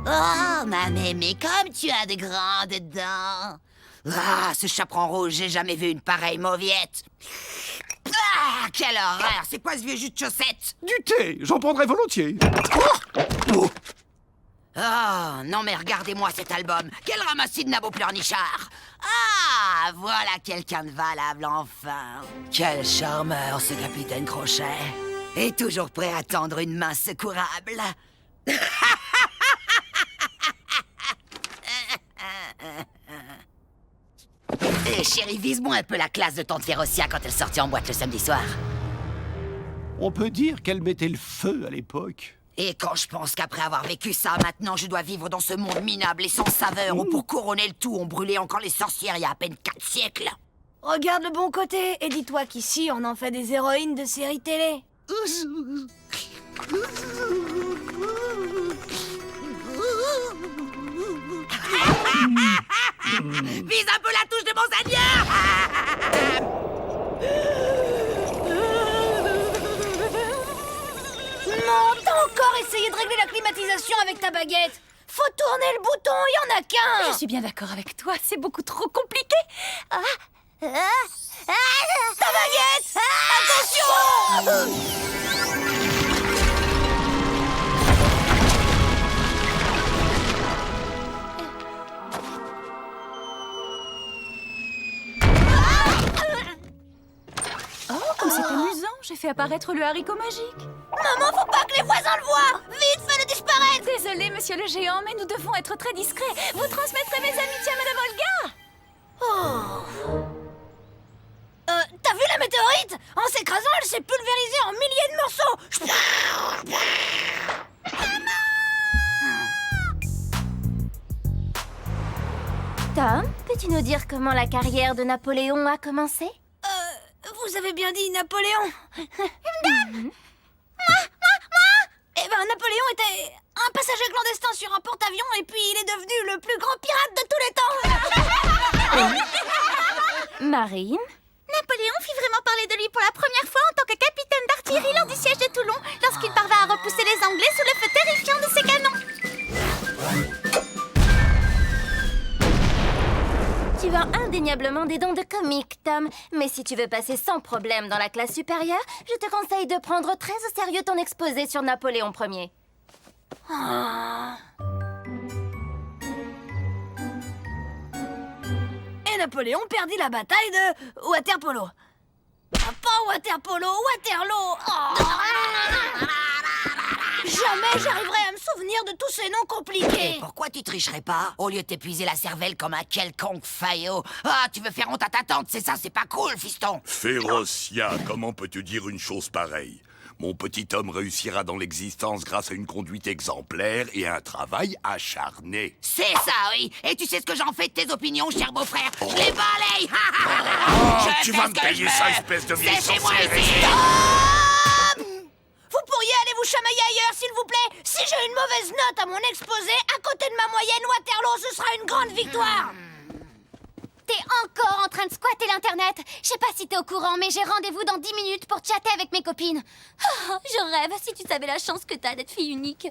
Oh, ma mémé, comme tu as de grandes dents. Ah, ce chaperon rouge, j'ai jamais vu une pareille mauviette. Ah, quelle horreur! C'est quoi ce vieux jus de chaussette? Du thé, j'en prendrais volontiers. Oh, non mais regardez-moi cet album. Quel ramassis de nabos pleurnichards. Ah, voilà quelqu'un de valable, enfin. Quel charmeur, ce capitaine Crochet. Et toujours prêt à tendre une main secourable. Eh, chérie, vise-moi un peu la classe de tante Férocia quand elle sortit en boîte le samedi soir. On peut dire qu'elle mettait le feu à l'époque. Et quand je pense qu'après avoir vécu ça, maintenant je dois vivre dans ce monde minable et sans saveur où pour couronner le tout, on brûlait encore les sorcières il y a à peine 4 siècles. Regarde le bon côté et dis-toi qu'ici, on en fait des héroïnes de séries télé. Vise un peu la touche de mon seigneur. Non, t'as encore essayé de régler la climatisation avec ta baguette. Faut tourner le bouton, y en a qu'un. Je suis bien d'accord avec toi, c'est beaucoup trop compliqué. Ta baguette. Attention. Oh, comme c'est amusant, j'ai fait apparaître le haricot magique. Maman, faut pas que les voisins le voient. Vite, fais-le disparaître. Désolé, monsieur le géant, mais nous devons être très discrets. Vous transmettrez mes amitiés à Madame Olga. T'as vu la météorite? En s'écrasant, elle s'est pulvérisée en milliers de morceaux. Tom, peux-tu nous dire comment la carrière de Napoléon a commencé? Vous avez bien dit Napoléon. Eh ben, Napoléon était un passager clandestin sur un porte-avions et puis il est devenu le plus grand pirate de tous les temps. Marine? Napoléon fit vraiment parler de lui pour la première fois en tant que capitaine d'artillerie lors du siège de Toulon, lorsqu'il parvint à repousser les Anglais sous le feu terrifiant de ses canons. Tu as indéniablement des dons de comique, Tom. Mais si tu veux passer sans problème dans la classe supérieure, je te conseille de prendre très au sérieux ton exposé sur Napoléon Ier. Et Napoléon perdit la bataille de Waterpolo. Ah, pas Waterpolo, Waterloo. Jamais j'arriverai à me souvenir de tous ces noms compliqués. Et pourquoi tu tricherais pas? Au lieu de t'épuiser la cervelle comme un quelconque faillot. Ah, tu veux faire honte à ta tante, c'est ça, c'est pas cool, fiston. Férocia, comment peux-tu dire une chose pareille? Mon petit homme réussira dans l'existence grâce à une conduite exemplaire et à un travail acharné. C'est ça, oui. Et tu sais ce que j'en fais de tes opinions, cher beau-frère? Je les balaye. Tu vas me payer ça, espèce de vieille C'est chez moi sorcière. ici. Vous pourriez aller vous chamailler ailleurs, s'il vous plaît. Si j'ai une mauvaise note à mon exposé, à côté de ma moyenne Waterloo, ce sera une grande victoire. T'es encore en train de squatter l'internet. Je sais pas si t'es au courant, mais j'ai rendez-vous dans 10 minutes pour chatter avec mes copines. Oh, je rêve, si tu savais la chance que t'as d'être fille unique.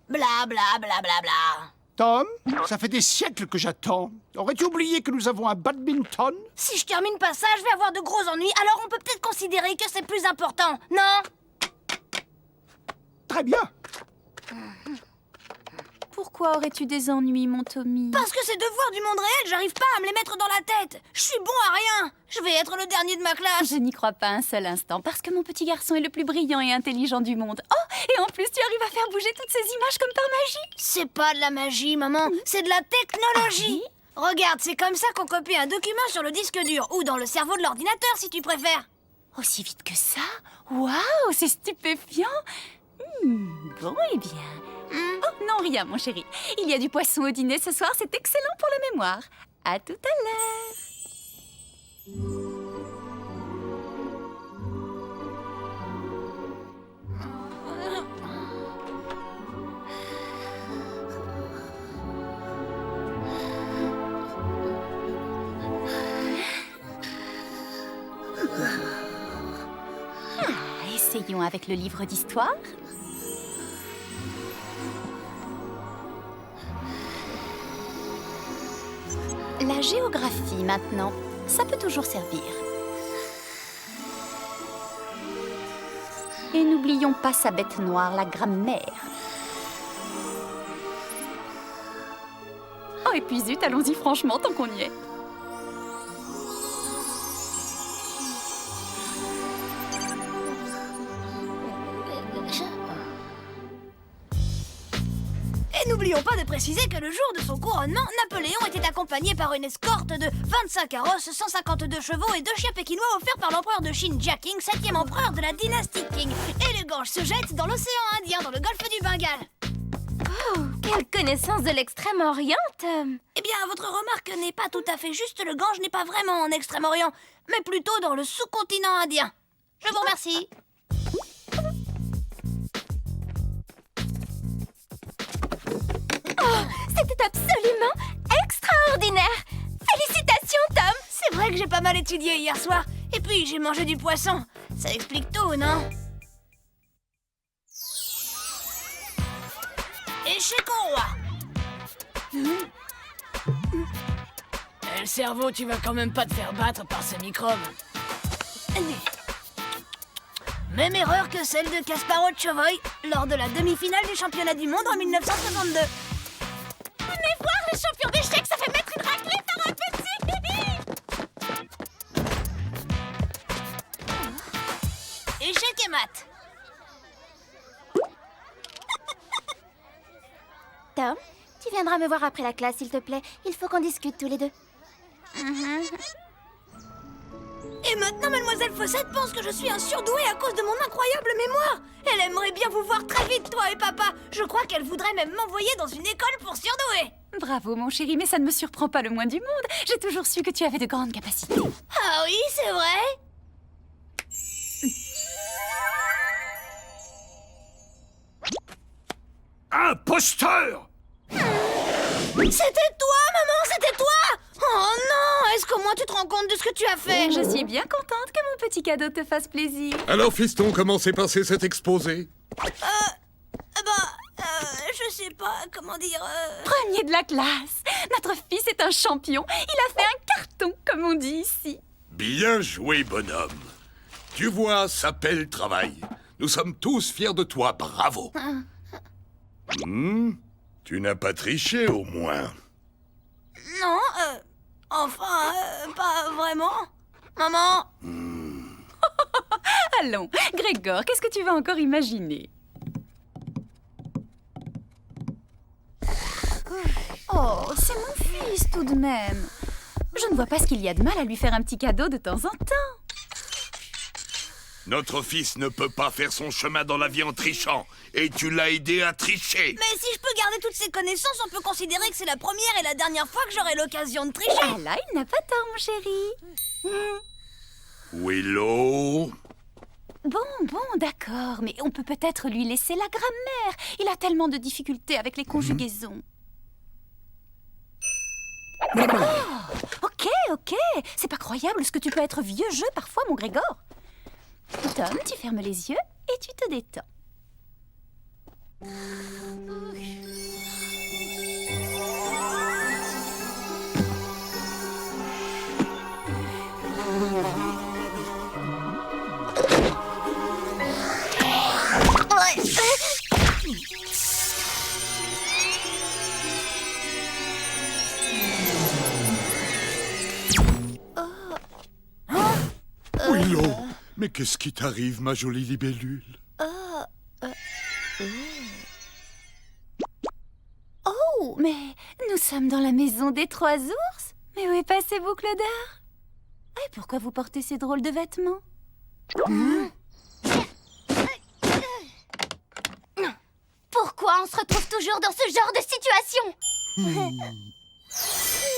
Bla bla bla bla bla. Tom, ça fait des siècles que j'attends. Aurais-tu oublié que nous avons un badminton? Si je termine pas ça, je vais avoir de gros ennuis, alors on peut peut-être considérer que c'est plus important, non? Très bien. Pourquoi aurais-tu des ennuis, mon Tommy? Parce que ces devoirs du monde réel, j'arrive pas à me les mettre dans la tête. Je suis bon à rien. Je vais être le dernier de ma classe. Je n'y crois pas un seul instant, parce que mon petit garçon est le plus brillant et intelligent du monde. Oh, et en plus, tu arrives à faire bouger toutes ces images comme par magie. C'est pas de la magie, maman. C'est de la technologie. Regarde, c'est comme ça qu'on copie un document sur le disque dur ou dans le cerveau de l'ordinateur, si tu préfères. Aussi vite que ça? Waouh, c'est stupéfiant. Bon, eh bien... Oh, non, rien, mon chéri. Il y a du poisson au dîner ce soir, c'est excellent pour la mémoire. À tout à l'heure. Essayons avec le livre d'histoire. La géographie maintenant, ça peut toujours servir. Et n'oublions pas sa bête noire, la grammaire. Oh, et puis zut, allons-y franchement tant qu'on y est. Et n'oublions pas de préciser que le jour de son couronnement, Napoléon était accompagné par une escorte de 25 carrosses, 152 chevaux et 2 chiens pékinois offerts par l'empereur de Chine, Jia Qing, 7e empereur de la dynastie Qing. Et le Gange se jette dans l'océan Indien, dans le golfe du Bengale. Oh, quelle connaissance de l'Extrême-Orient, Tom. Eh bien, votre remarque n'est pas tout à fait juste. Le Gange n'est pas vraiment en Extrême-Orient, mais plutôt dans le sous-continent indien. Je vous remercie. Oh, c'était absolument extraordinaire. Félicitations, Tom. C'est vrai que j'ai pas mal étudié hier soir. Et puis, j'ai mangé du poisson. Ça explique tout, non? Échec au roi. Le cerveau, tu vas quand même pas te faire battre par ces microbes. Même erreur que celle de Kasparov Chovoy lors de la demi-finale du championnat du monde en 1962. Venez voir, les champions d'échecs, ça fait mettre une raclée par un petit. Échec et maths. Tom, tu viendras me voir après la classe, s'il te plaît. Il faut qu'on discute tous les deux. Et maintenant, Mademoiselle Fossette pense que je suis un surdoué à cause de mon incroyable mémoire. Elle aimerait bien vous voir très vite, toi et papa. Je crois qu'elle voudrait même m'envoyer dans une école pour surdoués. Bravo, mon chéri, mais ça ne me surprend pas le moins du monde. J'ai toujours su que tu avais de grandes capacités. Ah oui, c'est vrai. Imposteur! C'était toi, maman, c'était toi! Oh non! Est-ce qu'au moins tu te rends compte de ce que tu as fait? Je suis bien contente que mon petit cadeau te fasse plaisir. Alors, fiston, comment s'est passé cet exposé? Je sais pas, comment dire... Premier de la classe. Notre fils est un champion. Il a fait un carton, comme on dit ici. Bien joué, bonhomme. Tu vois, ça paie le travail. Nous sommes tous fiers de toi, bravo. Tu n'as pas triché, au moins. Non, enfin, pas vraiment. Maman? Allons, Grégor, qu'est-ce que tu vas encore imaginer? Oh, c'est mon fils tout de même. Je ne vois pas ce qu'il y a de mal à lui faire un petit cadeau de temps en temps. Notre fils ne peut pas faire son chemin dans la vie en trichant. Et tu l'as aidé à tricher. Mais si je peux garder toutes ces connaissances, on peut considérer que c'est la première et la dernière fois que j'aurai l'occasion de tricher. Ah là, il n'a pas tort, mon chéri. Willow? Bon, d'accord, mais on peut peut-être lui laisser la grammaire. Il a tellement de difficultés avec les conjugaisons. Ok, c'est pas croyable ce que tu peux être vieux jeu parfois, mon Grégor. Tom, tu fermes les yeux et tu te détends. Willow, mais qu'est-ce qui t'arrive, ma jolie libellule? Oh, mais nous sommes dans la maison des 3 ours. Mais où est passé Boucle d'Or? Et pourquoi vous portez ces drôles de vêtements? Pourquoi on se retrouve toujours dans ce genre de situation?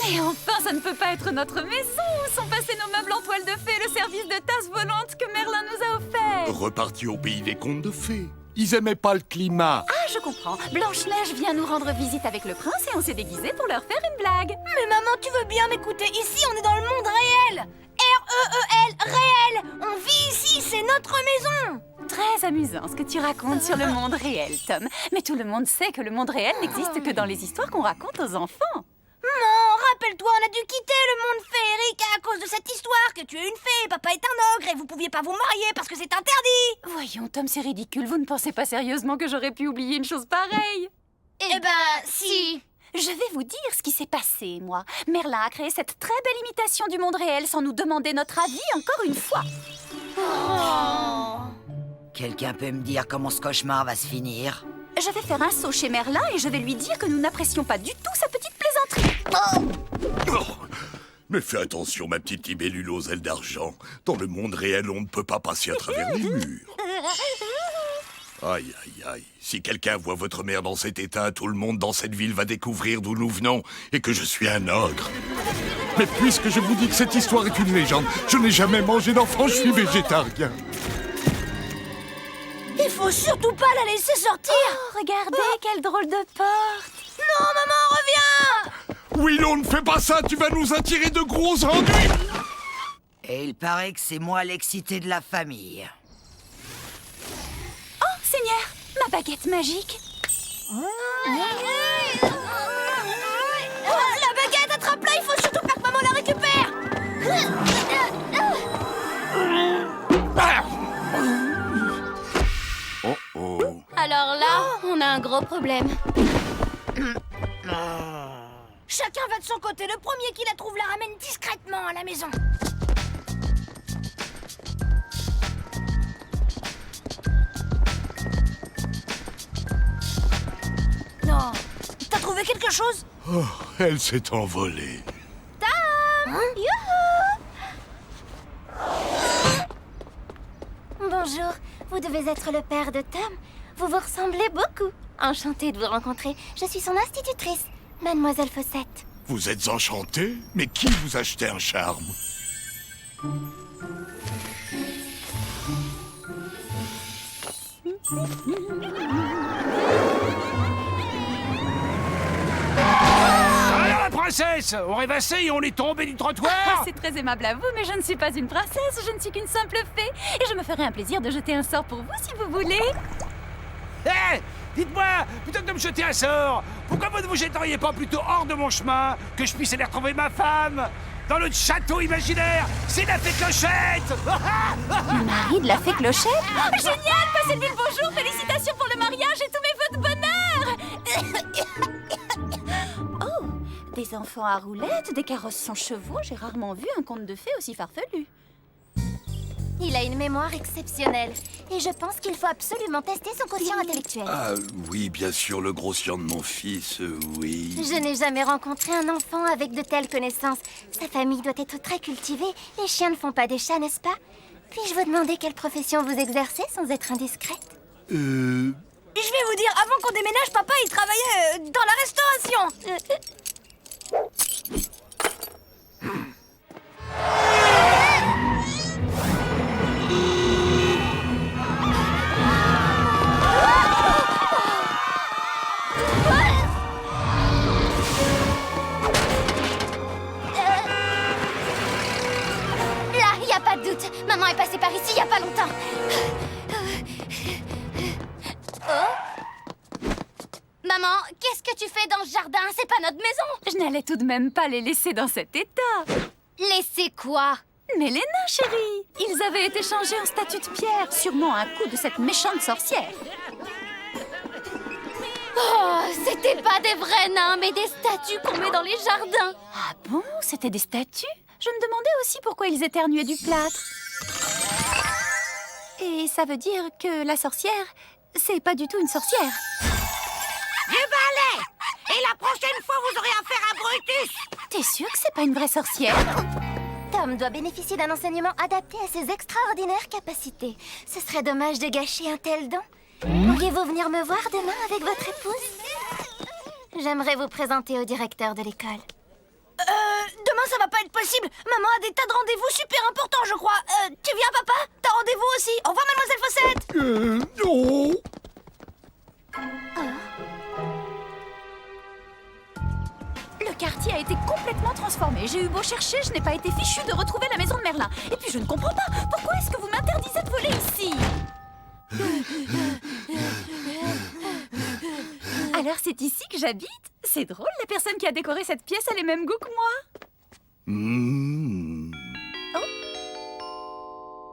Mais enfin, ça ne peut pas être notre maison. Où sont passés nos meubles en toile de fée, le service de tasse volante que Merlin nous a offert? Reparti au pays des contes de fées. Ils aimaient pas le climat. Ah, je comprends. Blanche-Neige vient nous rendre visite avec le prince et on s'est déguisé pour leur faire une blague. Mais maman, tu veux bien m'écouter? Ici, on est dans le monde réel. R-E-E-L, réel. On vit ici, c'est notre maison. Très amusant ce que tu racontes sur le monde réel, Tom. Mais tout le monde sait que le monde réel n'existe que dans les histoires qu'on raconte aux enfants. Maman, rappelle-toi, on a dû quitter le monde féerique à cause de cette histoire que tu es une fée, papa est un ogre et vous pouviez pas vous marier parce que c'est interdit. Voyons, Tom, c'est ridicule. Vous ne pensez pas sérieusement que j'aurais pu oublier une chose pareille? Eh ben, si. Je vais vous dire ce qui s'est passé, moi. Merlin a créé cette très belle imitation du monde réel sans nous demander notre avis encore une fois. Quelqu'un peut me dire comment ce cauchemar va se finir? Je vais faire un saut chez Merlin et je vais lui dire que nous n'apprécions pas du tout sa petite plaisanterie. Oh, mais fais attention, ma petite libellule aux ailes d'argent. Dans le monde réel, on ne peut pas passer à travers les murs. Aïe, aïe, aïe. Si quelqu'un voit votre mère dans cet état, tout le monde dans cette ville va découvrir d'où nous venons et que je suis un ogre. Mais puisque je vous dis que cette histoire est une légende, je n'ai jamais mangé d'enfant, je suis végétarien. Il faut surtout pas la laisser sortir. Oh, regardez, quelle drôle de porte. Non, maman, reviens. Willow, ne fais pas ça, tu vas nous attirer de gros ennuis. Et il paraît que c'est moi l'excité de la famille. Oh, Seigneur, ma baguette magique. Oh, la baguette, attrape-la, il faut surtout pas que maman la récupère. Oh oh. Alors là, on a un gros problème. Chacun va de son côté, le premier qui la trouve la ramène discrètement à la maison. Non, t'as trouvé quelque chose? Oh, elle s'est envolée. Bonjour, vous devez être le père de Tom. Vous vous ressemblez beaucoup. Enchantée de vous rencontrer. Je suis son institutrice, Mademoiselle Fossette. Vous êtes enchantée? Mais qui vous a acheté un charme? Alors la princesse, on rêvassé et on est tombé du trottoir. C'est très aimable à vous, mais je ne suis pas une princesse, je ne suis qu'une simple fée. Et je me ferai un plaisir de jeter un sort pour vous si vous voulez. Hé, dites-moi, plutôt que de me jeter un sort, pourquoi vous ne vous jetteriez pas plutôt hors de mon chemin, que je puisse aller retrouver ma femme dans notre château imaginaire? C'est la fée Clochette. Le mari de la fée Clochette? Oh, génial! Passez le bonjour! Félicitations pour le mariage et tous mes vœux de bonheur! Oh! Des enfants à roulettes, des carrosses sans chevaux, j'ai rarement vu un conte de fées aussi farfelu. Il a une mémoire exceptionnelle. Et je pense qu'il faut absolument tester son quotient intellectuel. Ah oui, bien sûr, le grossier de mon fils, oui. Je n'ai jamais rencontré un enfant avec de telles connaissances. Sa famille doit être très cultivée. Les chiens ne font pas des chats, n'est-ce pas? Puis-je vous demander quelle profession vous exercez sans être indiscrète? Je vais vous dire, avant qu'on déménage, papa, il travaillait dans la restauration. Là, il n'y a pas de doute. Maman est passée par ici il n'y a pas longtemps. Oh. Maman, qu'est-ce que tu fais dans ce jardin? C'est pas notre maison. Je n'allais tout de même pas les laisser dans cet état. Laissez quoi? Mais les nains, chérie, ils avaient été changés en statues de pierre, sûrement un coup de cette méchante sorcière. Oh, c'était pas des vrais nains, mais des statues qu'on met dans les jardins. Ah bon? C'était des statues? Je me demandais aussi pourquoi ils éternuaient du plâtre. Et ça veut dire que la sorcière, c'est pas du tout une sorcière. Du balai! Et la prochaine fois, vous aurez affaire à Brutus! T'es sûre que c'est pas une vraie sorcière? Tom doit bénéficier d'un enseignement adapté à ses extraordinaires capacités. Ce serait dommage de gâcher un tel don. Pourriez-vous venir me voir demain avec votre épouse? J'aimerais vous présenter au directeur de l'école. Demain, ça va pas être possible. Maman a des tas de rendez-vous super importants, je crois. Tu viens, papa? T'as rendez-vous aussi. Au revoir, Mademoiselle Fossette. Non. Le quartier a été complètement transformé. J'ai eu beau chercher, je n'ai pas été fichue de retrouver la maison de Merlin. Et puis je ne comprends pas. Pourquoi est-ce que vous m'interdisez de voler ici? Alors c'est ici que j'habite? C'est drôle, la personne qui a décoré cette pièce a les mêmes goûts que moi. Mmh.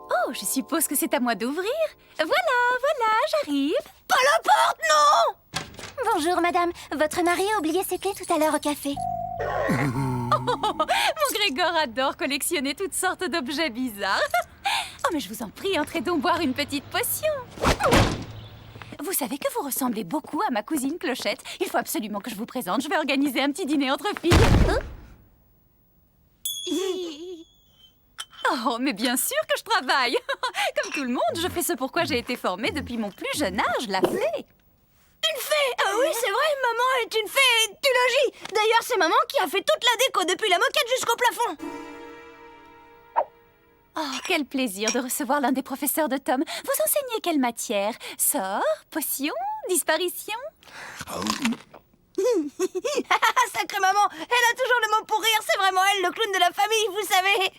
Oh, je suppose que c'est à moi d'ouvrir. Voilà, j'arrive. Pas la porte, non! Bonjour, madame. Votre mari a oublié ses clés tout à l'heure au café. Mon Grégor adore collectionner toutes sortes d'objets bizarres. Oh, mais je vous en prie, entrez donc boire une petite potion. Vous savez que vous ressemblez beaucoup à ma cousine Clochette. Il faut absolument que je vous présente. Je vais organiser un petit dîner entre filles. Oh, mais bien sûr que je travaille. Comme tout le monde, je fais ce pourquoi j'ai été formée depuis mon plus jeune âge, la fée. Une fée! Ah oui, c'est vrai, maman est une fée du logis. D'ailleurs, c'est maman qui a fait toute la déco, depuis la moquette jusqu'au plafond. Oh, quel plaisir de recevoir l'un des professeurs de Tom. Vous enseignez quelle matière? Sort? Potion? Disparition? Sacrée maman, elle a toujours le mot pour rire. C'est vraiment elle, le clown de la famille, vous savez.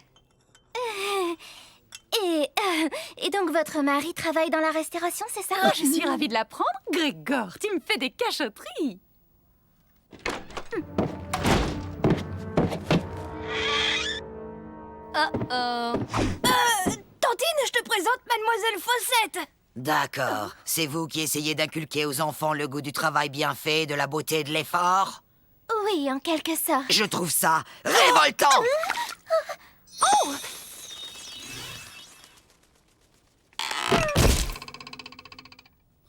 Et donc votre mari travaille dans la restauration, c'est ça? Oh, je suis ravie de l'apprendre. Grégor, tu me fais des cachotteries. Tantine, je te présente Mademoiselle Fossette. D'accord. C'est vous qui essayez d'inculquer aux enfants le goût du travail bien fait, de la beauté et de l'effort? Oui, en quelque sorte. Je trouve ça révoltant!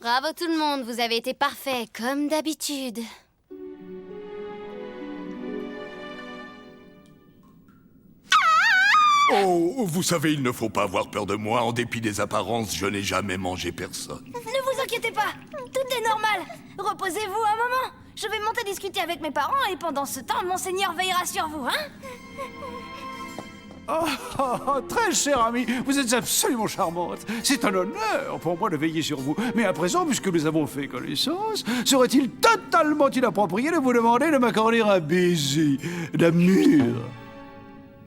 Bravo tout le monde, vous avez été parfait, comme d'habitude. Oh, vous savez, il ne faut pas avoir peur de moi. En dépit des apparences, je n'ai jamais mangé personne. Ne vous inquiétez pas, tout est normal. Reposez-vous un moment. Je vais monter discuter avec mes parents et pendant ce temps, Monseigneur veillera sur vous, hein? Très chère amie, vous êtes absolument charmante. C'est un honneur pour moi de veiller sur vous. Mais à présent, puisque nous avons fait connaissance, serait-il totalement inapproprié de vous demander de m'accorder un baiser d'amour?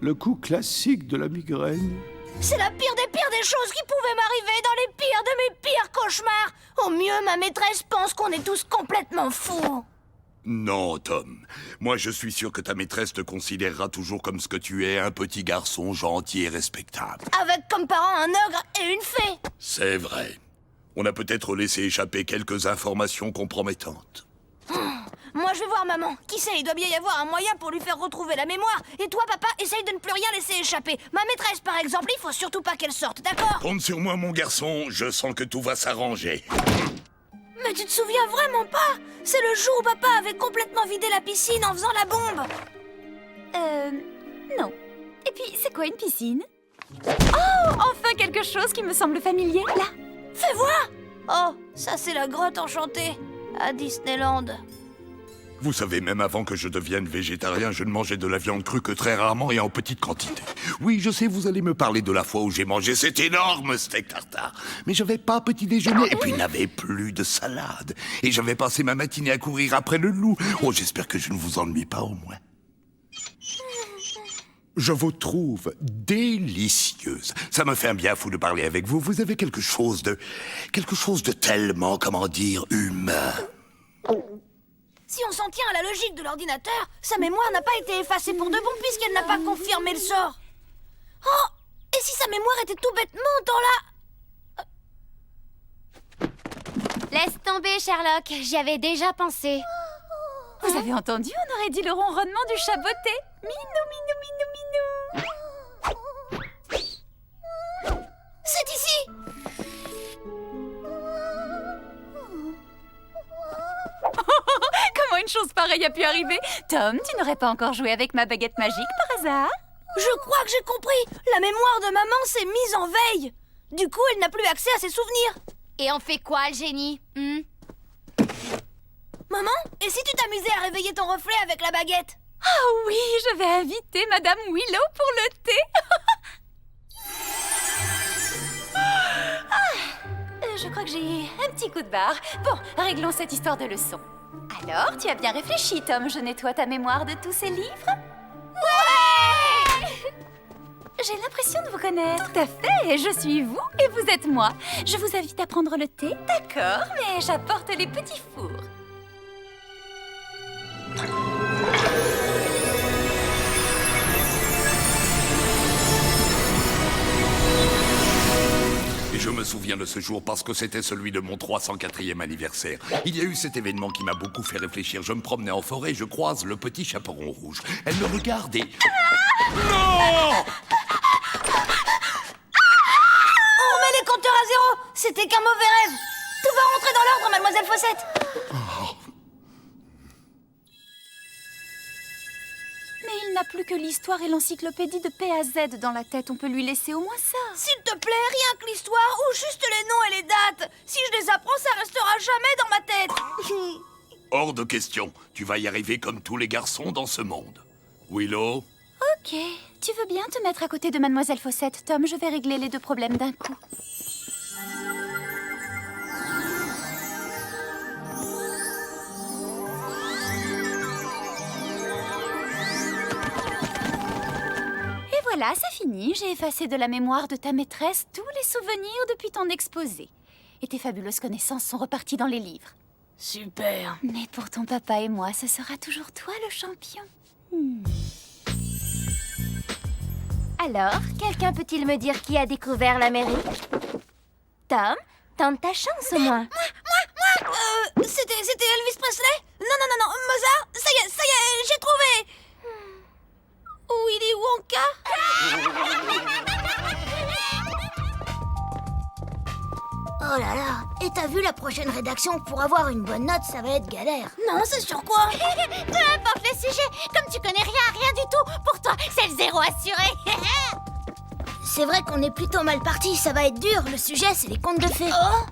Le coup classique de la migraine. C'est la pire des choses qui pouvaient m'arriver dans les pires de mes pires cauchemars. Au mieux, ma maîtresse pense qu'on est tous complètement fous. Non, Tom. Moi, je suis sûr que ta maîtresse te considérera toujours comme ce que tu es, un petit garçon gentil et respectable. Avec comme parents un ogre et une fée. C'est vrai. On a peut-être laissé échapper quelques informations compromettantes. Moi, je vais voir maman. Qui sait, il doit bien y avoir un moyen pour lui faire retrouver la mémoire. Et toi, papa, essaye de ne plus rien laisser échapper. Ma maîtresse, par exemple, il faut surtout pas qu'elle sorte, d'accord? Compte sur moi, mon garçon. Je sens que tout va s'arranger. Mais tu te souviens vraiment pas? C'est le jour où papa avait complètement vidé la piscine en faisant la bombe. Non. Et puis, c'est quoi une piscine? Oh, enfin quelque chose qui me semble familier, là. Fais voir! Oh, ça c'est la grotte enchantée à Disneyland. Vous savez, même avant que je devienne végétarien, je ne mangeais de la viande crue que très rarement et en petite quantité. Oui, je sais, vous allez me parler de la fois où j'ai mangé cet énorme steak tartare. Mais j'avais pas petit déjeuner et puis il n'avait plus de salade. Et j'avais passé ma matinée à courir après le loup. Oh, j'espère que je ne vous ennuie pas au moins. Je vous trouve délicieuse. Ça me fait un bien fou de parler avec vous. Vous avez quelque chose de tellement, comment dire, humain. Si on s'en tient à la logique de l'ordinateur, sa mémoire n'a pas été effacée pour de bon puisqu'elle n'a pas confirmé le sort. Oh! Et si sa mémoire était tout bêtement dans la... Laisse tomber, Sherlock, j'y avais déjà pensé. Vous avez entendu? On aurait dit le ronronnement du chat botté. Minou, minou, minou, minou. C'est ici! Comment une chose pareille a pu arriver? Tom, tu n'aurais pas encore joué avec ma baguette magique par hasard? Je crois que j'ai compris. La mémoire de maman s'est mise en veille. Du coup, elle n'a plus accès à ses souvenirs. Et on fait quoi, le génie? Maman, et si tu t'amusais à réveiller ton reflet avec la baguette? Ah oui, je vais inviter Madame Willow pour le thé. Je crois que j'ai un petit coup de barre. Bon, réglons cette histoire de leçon. Alors, tu as bien réfléchi, Tom. Je nettoie ta mémoire de tous ces livres? Ouais! J'ai l'impression de vous connaître. Tout à fait. Je suis vous et vous êtes moi. Je vous invite à prendre le thé. D'accord, mais j'apporte les petits fours. Et je me souviens de ce jour parce que c'était celui de mon 304e anniversaire. Il y a eu cet événement qui m'a beaucoup fait réfléchir. Je me promenais en forêt et je croise le petit chaperon rouge. Elle me regarde et... Non! On remet les compteurs à zéro. C'était qu'un mauvais rêve. Tout va rentrer dans l'ordre, mademoiselle Fossette. Mais il n'a plus que l'histoire et l'encyclopédie de P à Z dans la tête. On peut lui laisser au moins ça. S'il te plaît, rien que l'histoire ou juste les noms et les dates. Si je les apprends, ça restera jamais dans ma tête. Hors de question. Tu vas y arriver comme tous les garçons dans ce monde. Willow? Ok. Tu veux bien te mettre à côté de mademoiselle Fossette, Tom? Je vais régler les deux problèmes d'un coup. Voilà, c'est fini. J'ai effacé de la mémoire de ta maîtresse tous les souvenirs depuis ton exposé. Et tes fabuleuses connaissances sont reparties dans les livres. Super. Mais pour ton papa et moi, ce sera toujours toi le champion. Alors, quelqu'un peut-il me dire qui a découvert l'Amérique? Tom, tente ta chance au moins. C'était Elvis Presley? Non, Mozart? Ça y est, j'ai trouvé. Willy Wonka? Oh là là, et t'as vu la prochaine rédaction? Pour avoir une bonne note, ça va être galère. Non, c'est sur quoi? Peu importe le sujet, comme tu connais rien du tout, pour toi, c'est le zéro assuré. C'est vrai qu'on est plutôt mal parti, ça va être dur. Le sujet, c'est les contes de fées. Oh,